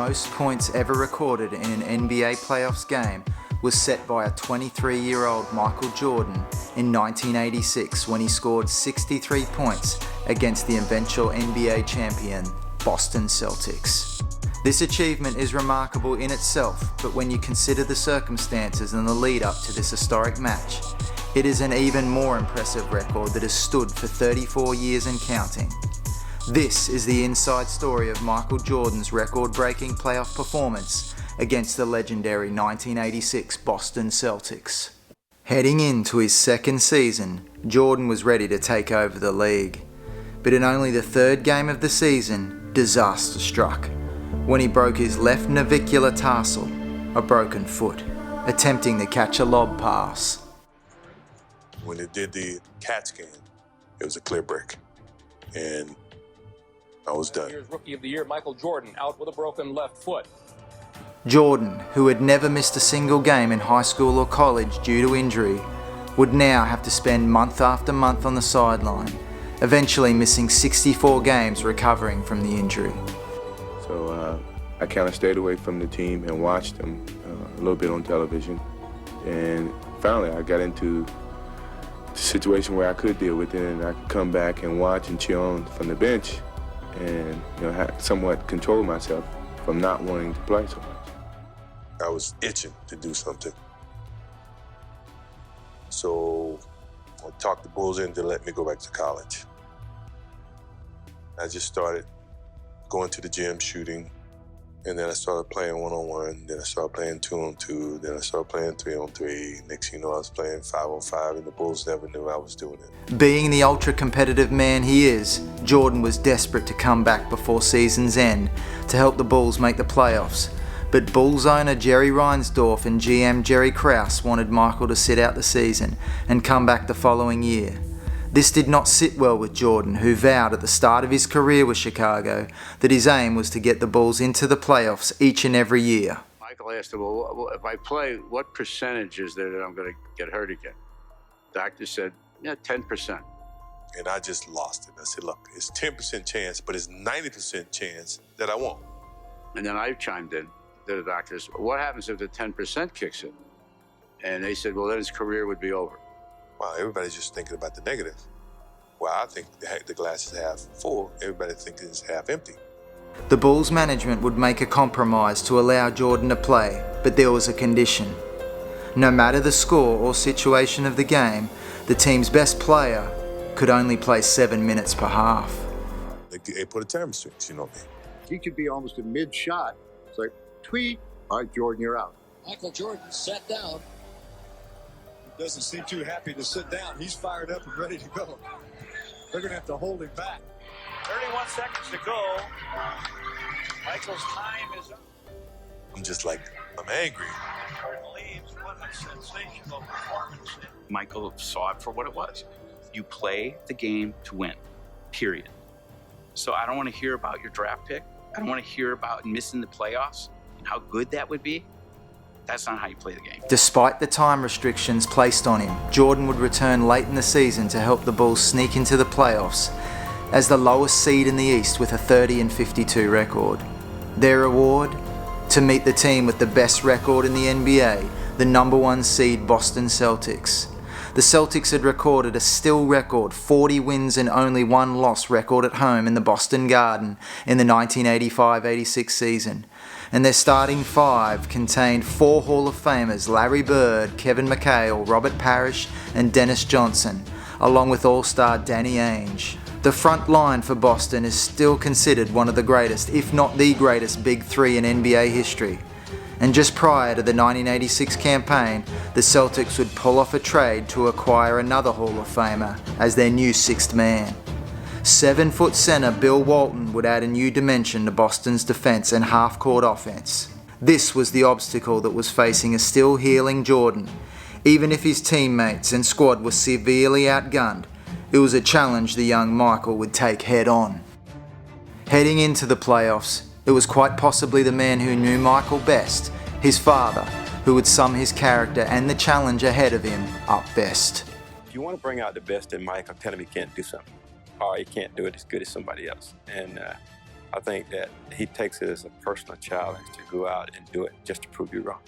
most points ever recorded in an NBA playoffs game was set by a 23-year-old Michael Jordan in 1986 when he scored 63 points against the eventual NBA champion, Boston Celtics. This achievement is remarkable in itself, but when you consider the circumstances and the lead up to this historic match, it is an even more impressive record that has stood for 34 years and counting. This is the inside story of Michael Jordan's record-breaking playoff performance against the legendary 1986 Boston Celtics. Heading into his second season, Jordan was ready to take over the league. But in only the third game of the season, disaster struck when he broke his left navicular tarsal, a broken foot, attempting to catch a lob pass. When it did the CAT scan, it was a clear break, and I was done. Here's Rookie of the Year, Michael Jordan, out with a broken left foot. Jordan, who had never missed a single game in high school or college due to injury, would now have to spend month after month on the sideline, eventually missing 64 games recovering from the injury. So I kind of stayed away from the team and watched them a little bit on television. And finally I got into the situation where I could deal with it and I could come back and watch and cheer on from the bench and somewhat control myself from not wanting to play so much. I was itching to do something. So I talked the Bulls into letting me go back to college. I just started going to the gym, shooting, and then I started playing one-on-one, then I started playing two-on-two, then I started playing three-on-three. Next thing you know, I was playing five-on-five, and the Bulls never knew I was doing it. Being the ultra-competitive man he is, Jordan was desperate to come back before season's end to help the Bulls make the playoffs. But Bulls owner Jerry Reinsdorf and GM Jerry Krause wanted Michael to sit out the season and come back the following year. This did not sit well with Jordan, who vowed at the start of his career with Chicago that his aim was to get the Bulls into the playoffs each and every year. Michael asked him, well, if I play, what percentage is there that I'm going to get hurt again? Doctor said, yeah, 10%. And I just lost it. I said, look, it's 10% chance, but it's 90% chance that I won't. And then I chimed in to the doctors, what happens if the 10% kicks in? And they said, well, then his career would be over. Wow, everybody's just thinking about the negative. Well, I think the glass is half full. Everybody thinks it's half empty. The Bulls management would make a compromise to allow Jordan to play, but there was a condition. No matter the score or situation of the game, the team's best player could only play 7 minutes per half. They put a time restriction on me. He could be almost a mid-shot. It's like, tweet, all right, Jordan, you're out. Michael Jordan sat down. Doesn't seem too happy to sit down. He's fired up and ready to go. They're going to have to hold him back. 31 seconds to go. Michael's time is up. I'm just like, I'm angry. Jordan leaves. What a sensational performance. Michael saw it for what it was. You play the game to win, period. So I don't want to hear about your draft pick. I don't want to hear about missing the playoffs and how good that would be. That's not how you play the game. Despite the time restrictions placed on him, Jordan would return late in the season to help the Bulls sneak into the playoffs as the lowest seed in the East with a 30-52 record. Their reward? To meet the team with the best record in the NBA, the number 1 seed Boston Celtics. The Celtics had recorded a still record 40 wins and only 1 loss record at home in the Boston Garden in the 1985-86 season. And their starting 5 contained 4 Hall of Famers, Larry Bird, Kevin McHale, Robert Parrish and Dennis Johnson, along with All-Star Danny Ainge. The front line for Boston is still considered one of the greatest, if not the greatest, Big Three in NBA history. And just prior to the 1986 campaign, the Celtics would pull off a trade to acquire another Hall of Famer as their new 6th man. 7-foot center Bill Walton would add a new dimension to Boston's defense and half-court offense. This was the obstacle that was facing a still healing Jordan. Even if his teammates and squad were severely outgunned, it was a challenge the young Michael would take head on. Heading into the playoffs, it was quite possibly the man who knew Michael best, his father, who would sum his character and the challenge ahead of him up best. If you want to bring out the best in Michael, tell him he can't do something, or he can't do it as good as somebody else. And I think that he takes it as a personal challenge to go out and do it just to prove you wrong.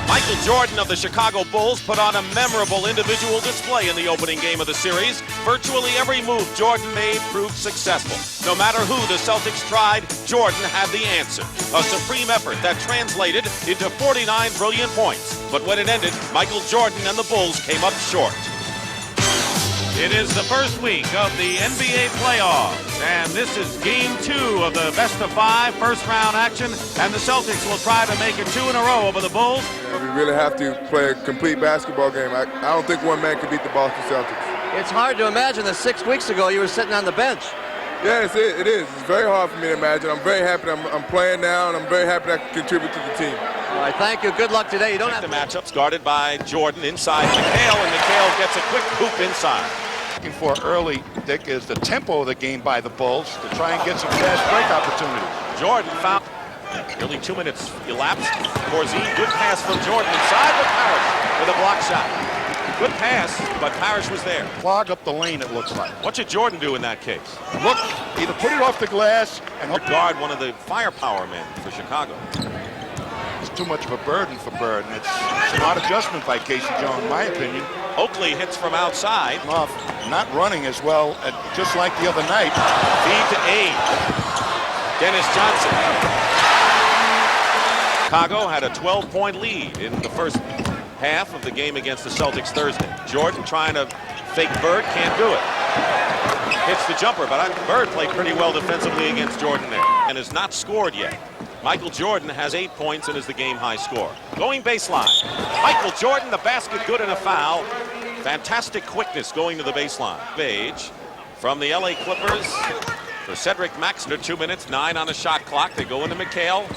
Michael Jordan of the Chicago Bulls put on a memorable individual display in the opening game of the series. Virtually every move Jordan made proved successful. No matter who the Celtics tried, Jordan had the answer. A supreme effort that translated into 49 brilliant points. But when it ended, Michael Jordan and the Bulls came up short. It is the first week of the NBA playoffs, and this is Game 2 of the best-of-5 first-round action, and the Celtics will try to make it 2 in a row over the Bulls. We really have to play a complete basketball game. I don't think one man can beat the Boston Celtics. It's hard to imagine that 6 weeks ago you were sitting on the bench. Yes, it is. It's very hard for me to imagine. I'm very happy I'm playing now, and I'm very happy that I can contribute to the team. All right, thank you. Good luck today. You don't have the matchups guarded by Jordan inside McHale, and McHale gets a quick hoop inside. Looking for early, Dick, is the tempo of the game by the Bulls to try and get some fast break opportunities. Jordan found nearly 2 minutes elapsed. Corzine, good pass from Jordan inside with Parrish with a block shot. Good pass, but Parrish was there. Clog up the lane, it looks like. What should Jordan do in that case? Look, either put it off the glass and guard one of the firepower men for Chicago. It's too much of a burden for Bird, and it's a smart adjustment by Casey Jones, in my opinion. Oakley hits from outside. Off, not running as well, just like the other night. Feed to Aid. Dennis Johnson. Chicago had a 12-point lead in the first half of the game against the Celtics Thursday. Jordan trying to fake Bird, can't do it. Hits the jumper, but Bird played pretty well defensively against Jordan there and has not scored yet. Michael Jordan has 8 points and is the game-high scorer. Going baseline. Michael Jordan, the basket good and a foul. Fantastic quickness going to the baseline. Page from the LA Clippers for Cedric Maxter, 2 minutes, 9 on the shot clock. They go into McHale,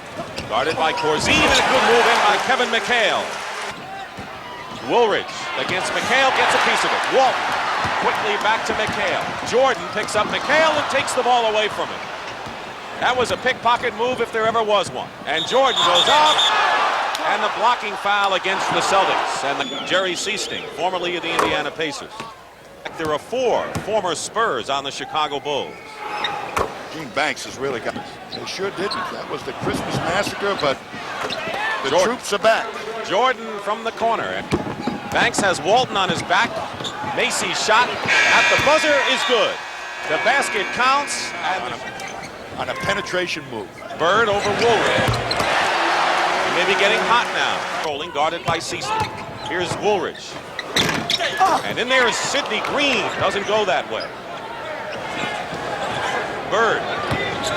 guarded by Corzine, and a good move in by Kevin McHale. Woolridge against McHale, gets a piece of it. Walton quickly back to McHale. Jordan picks up McHale and takes the ball away from him. That was a pickpocket move if there ever was one. And Jordan goes up, and the blocking foul against the Celtics. And Jerry Seasting, formerly of the Indiana Pacers. There are 4 former Spurs on the Chicago Bulls. Gene Banks has really got... They sure didn't. That was the Christmas massacre, but the troops are back. Jordan from the corner. And Banks has Walton on his back. Macy's shot at the buzzer is good. The basket counts. And on a penetration move. Bird over Woolridge. He may be getting hot now. Rolling, guarded by Seaston. Here's Woolridge. And in there is Sidney Green. Doesn't go that way. Bird,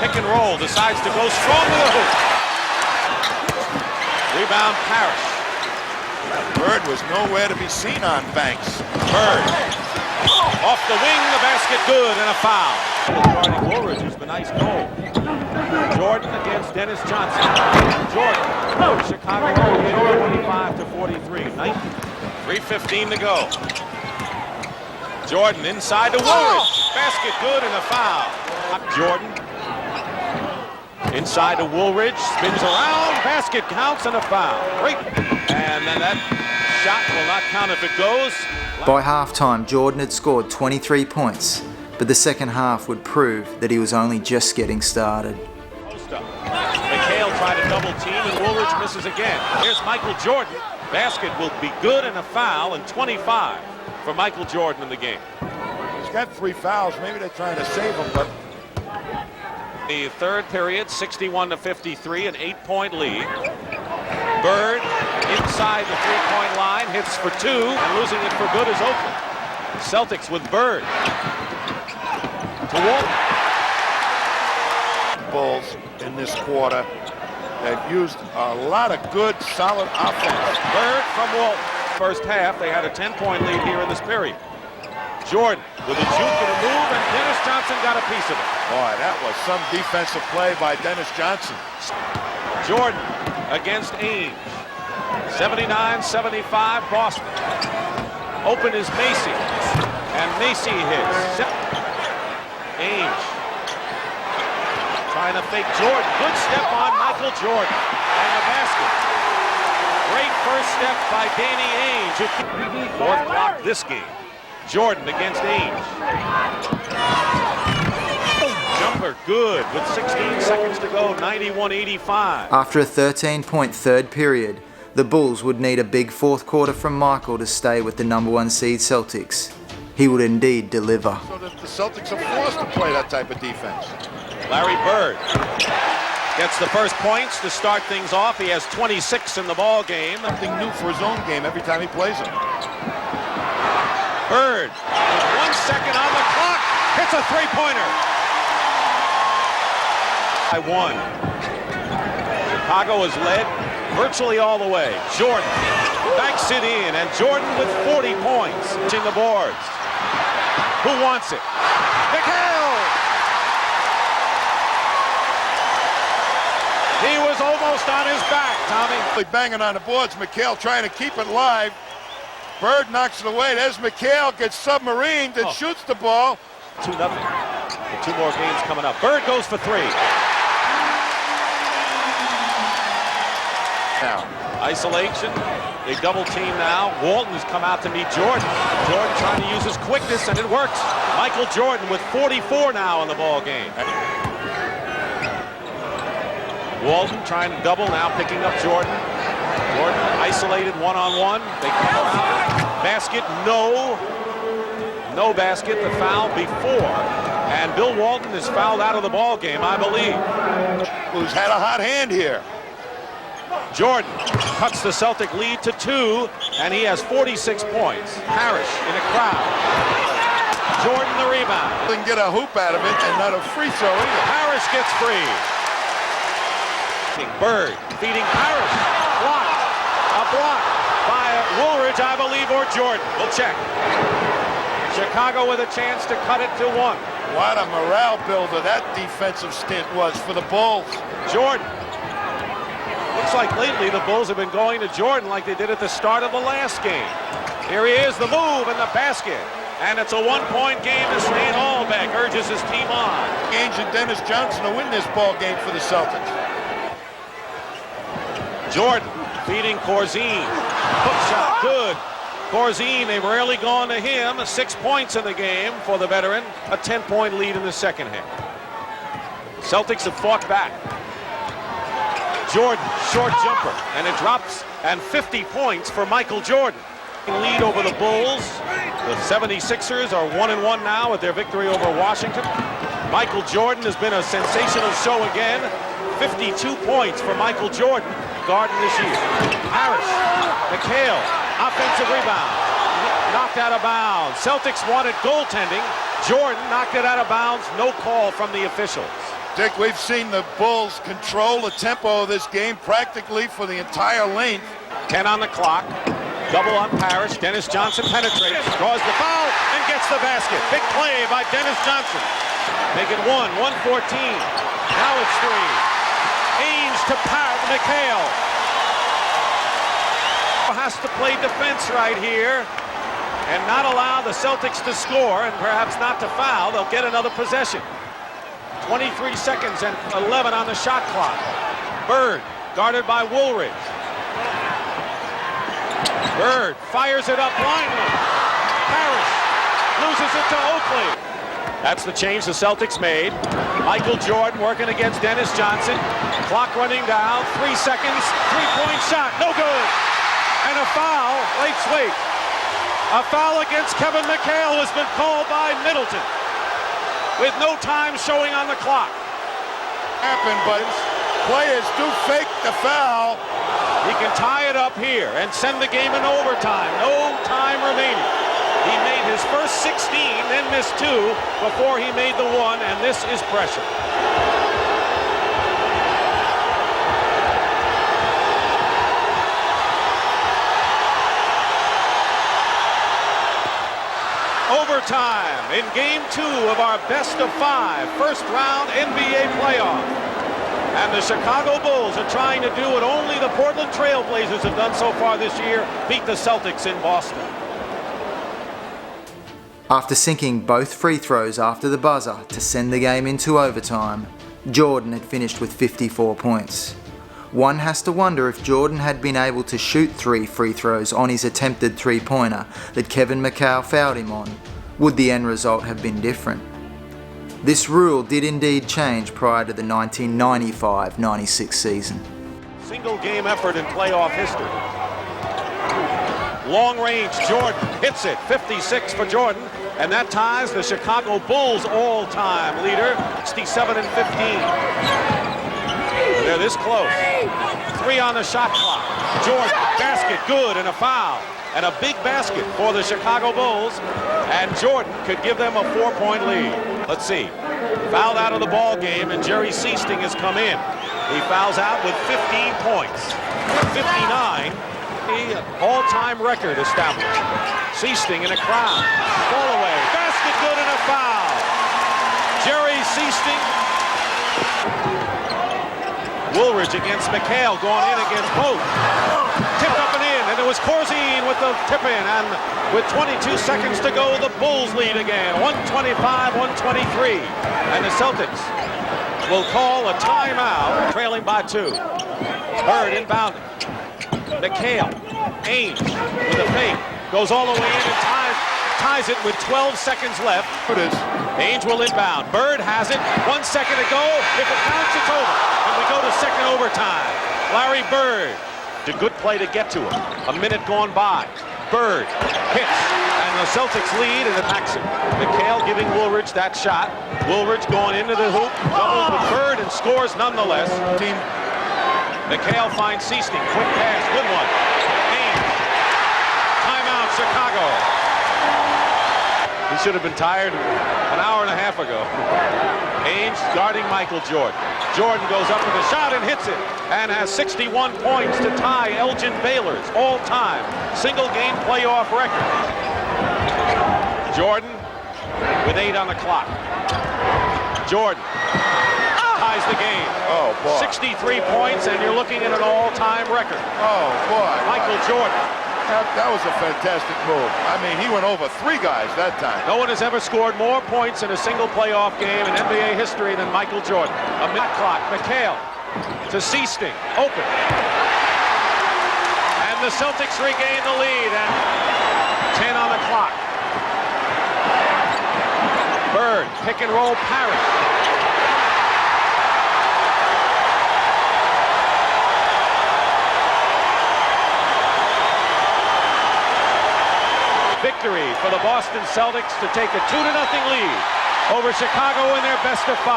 pick and roll, decides to go strong to the hoop. Rebound Parrish. Bird was nowhere to be seen on Banks. Bird. Off the wing, the basket good, and a foul. Guarding Woolridge is the nice goal. Jordan against Dennis Johnson. Jordan, Chicago 25-43. 3:15 to go. Jordan inside to Woolridge. Basket good and a foul. Jordan inside to Woolridge. Spins around. Basket counts and a foul. Great. And then that shot will not count if it goes. By halftime, Jordan had scored 23 points, but the second half would prove that he was only just getting started. Post up. McHale tried to double team and Woolridge misses again. Here's Michael Jordan. Basket will be good and a foul, and 25 for Michael Jordan in the game. He's got 3 fouls. Maybe they're trying to save him, but... The third period, 61-53, an 8-point lead. Bird inside the 3-point line, hits for 2, and losing it for good is Oakland. Celtics with Bird. To Walton. Bulls in this quarter have used a lot of good, solid offense. Bird from Walton. First half, they had a 10-point lead here in this period. Jordan with a juke and a move, and Dennis Johnson got a piece of it. Boy, that was some defensive play by Dennis Johnson. Jordan against Ainge. 79-75 Boston. Open is Macy, and Macy hits. Ainge trying to fake Jordan. Good step on Michael Jordan, and the basket. Great first step by Danny Ainge. Fourth block this game. Jordan against Ainge. Jumper good with 16 seconds to go, 91-85. After a 13-point third period, the Bulls would need a big fourth quarter from Michael to stay with the number 1 seed Celtics. He would indeed deliver. So that the Celtics are forced to play that type of defense. Larry Bird gets the first points to start things off. He has 26 in the ball game. Something new for his own game every time he plays it. Bird with 1 second on the clock, hits a three-pointer. By 1. Chicago is led virtually all the way. Jordan banks it in, and Jordan with 40 points in the boards. Who wants it? McHale! He was almost on his back, Tommy. Banging on the boards, McHale trying to keep it live. Bird knocks it away. There's McHale, gets submarined and shoots the ball. 2-0. 2 more games coming up. Bird goes for 3. Now, isolation. They double team now. Walton has come out to meet Jordan. Jordan trying to use his quickness, and it works. Michael Jordan with 44 now in the ball game. Walton trying to double now, picking up Jordan. Jordan isolated one-on-one. They come around. Basket, no. No basket. The foul before. And Bill Walton is fouled out of the ball game, I believe. Who's had a hot hand here. Jordan cuts the Celtic lead to 2, and he has 46 points. Parrish in a crowd. Jordan the rebound. Didn't get a hoop out of it, and not a free throw either. Parrish gets free. Bird feeding Parrish. Blocked. A block by Woolridge, I believe, or Jordan. We'll check. Chicago with a chance to cut it to 1. What a morale builder that defensive stint was for the Bulls. Jordan. Looks like lately the Bulls have been going to Jordan like they did at the start of the last game. Here he is, the move and the basket. And it's a 1-point game as Stan Albeck urges his team on. Ainge and Dennis Johnson to win this ball game for the Celtics. Jordan feeding Corzine. Hook shot, good. Corzine, they've rarely gone to him. 6 points in the game for the veteran. A 10-point lead in the second half. Celtics have fought back. Jordan, short jumper, and it drops, and 50 points for Michael Jordan. Lead over the Bulls. The 76ers are 1-1 now with their victory over Washington. Michael Jordan has been a sensational show again. 52 points for Michael Jordan, Garden this year. Parrish, McHale, offensive rebound. Knocked out of bounds. Celtics wanted goaltending. Jordan knocked it out of bounds. No call from the officials. Dick, we've seen the Bulls control the tempo of this game practically for the entire length. 10 on the clock. Double on Parrish. Dennis Johnson penetrates, draws the foul, and gets the basket. Big play by Dennis Johnson. Make it 1-14. Now it's 3. Ainge to McHale. Has to play defense right here and not allow the Celtics to score and perhaps not to foul. They'll get another possession. 23 seconds and 11 on the shot clock. Bird guarded by Woolridge. Bird fires it up blindly. Parrish loses it to Oakley. That's the change the Celtics made. Michael Jordan working against Dennis Johnson. Clock running down. 3 seconds. 3-point shot. No good. And a foul. Wait. A foul against Kevin McHale has been called by Middleton, with no time showing on the clock. Happened, but players do fake the foul. He can tie it up here and send the game in overtime. No time remaining. He made his first 16, then missed 2 before he made the 1, and this is pressure. Overtime in Game 2 of our best-of-5 first-round NBA playoff. And the Chicago Bulls are trying to do what only the Portland Trail Blazers have done so far this year, beat the Celtics in Boston. After sinking both free throws after the buzzer to send the game into overtime, Jordan had finished with 54 points. One has to wonder if Jordan had been able to shoot 3 free throws on his attempted three-pointer that Kevin McHale fouled him on, would the end result have been different? This rule did indeed change prior to the 1995-96 season. Single game effort in playoff history. Long range, Jordan hits it, 56 for Jordan, and that ties the Chicago Bulls all-time leader, 67 and 15. They're this close. 3 on the shot clock. Jordan, basket, good, and a foul. And a big basket for the Chicago Bulls, and Jordan could give them a 4-point lead. Let's see. Fouled out of the ball game, and Jerry Seasting has come in. He fouls out with 15 points. 59, the all-time record established. Seasting in a crowd. Ball away. Basket, good, and a foul. Jerry Seasting. Woolridge against McHale, going in against both. Tipped up and in, and it was Corzine with the tip-in, and with 22 seconds to go, the Bulls lead again, 125-123, and the Celtics will call a timeout, trailing by 2. Bird inbounding. McHale, Ainge with a fake, goes all the way in and ties it with 12 seconds left. It is. Ainge will inbound. Bird has it. 1 second to go. If it counts, it's over. And we go to second overtime. Larry Bird. A good play to get to him. A minute gone by. Bird hits. And the Celtics lead, and it backs him. McHale giving Woolridge that shot. Woolridge going into the hoop. Doubles with Bird and scores nonetheless. McHale finds Seasting. Quick pass. Good one. Ainge. Timeout, Chicago. He should have been tired an hour and a half ago. Ainge guarding Michael Jordan. Jordan goes up with a shot and hits it, and has 61 points to tie Elgin Baylor's all-time single-game playoff record. Jordan with 8 on the clock. Jordan ties the game. Oh, boy. 63 points, and you're looking at an all-time record. Oh, boy. Michael Jordan. That was a fantastic move. I mean, he went over 3 guys that time. No one has ever scored more points in a single playoff game in NBA history than Michael Jordan. A minute clock. McHale to Seasting. Open. And the Celtics regain the lead, and 10 on the clock. Bird, pick and roll, Parrott. Victory for the Boston Celtics to take a 2-0 lead over Chicago in their best of 5.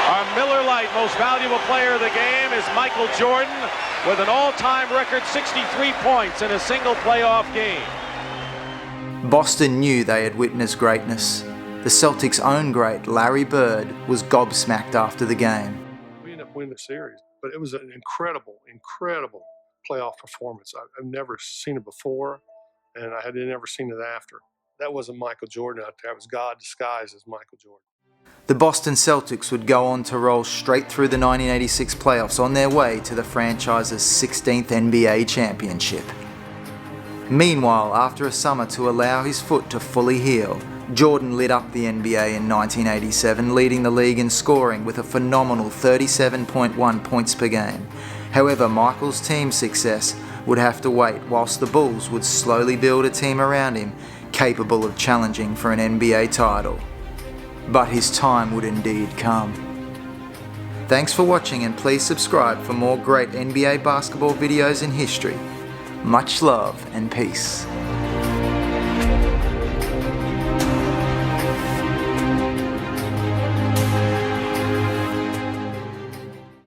Our Miller Lite most valuable player of the game is Michael Jordan with an all-time record 63 points in a single playoff game. Boston knew they had witnessed greatness. The Celtics' own great, Larry Bird, was gobsmacked after the game. We ended up winning the series, but it was an incredible playoff performance. I've never seen it before, and I had never seen it after. That wasn't Michael Jordan out there. It was God disguised as Michael Jordan. The Boston Celtics would go on to roll straight through the 1986 playoffs on their way to the franchise's 16th NBA championship. Meanwhile, after a summer to allow his foot to fully heal, Jordan lit up the NBA in 1987, leading the league in scoring with a phenomenal 37.1 points per game. However, Michael's team success would have to wait, whilst the Bulls would slowly build a team around him capable of challenging for an NBA title. But his time would indeed come. Thanks for watching, and please subscribe for more great NBA basketball videos in history. Much love and peace.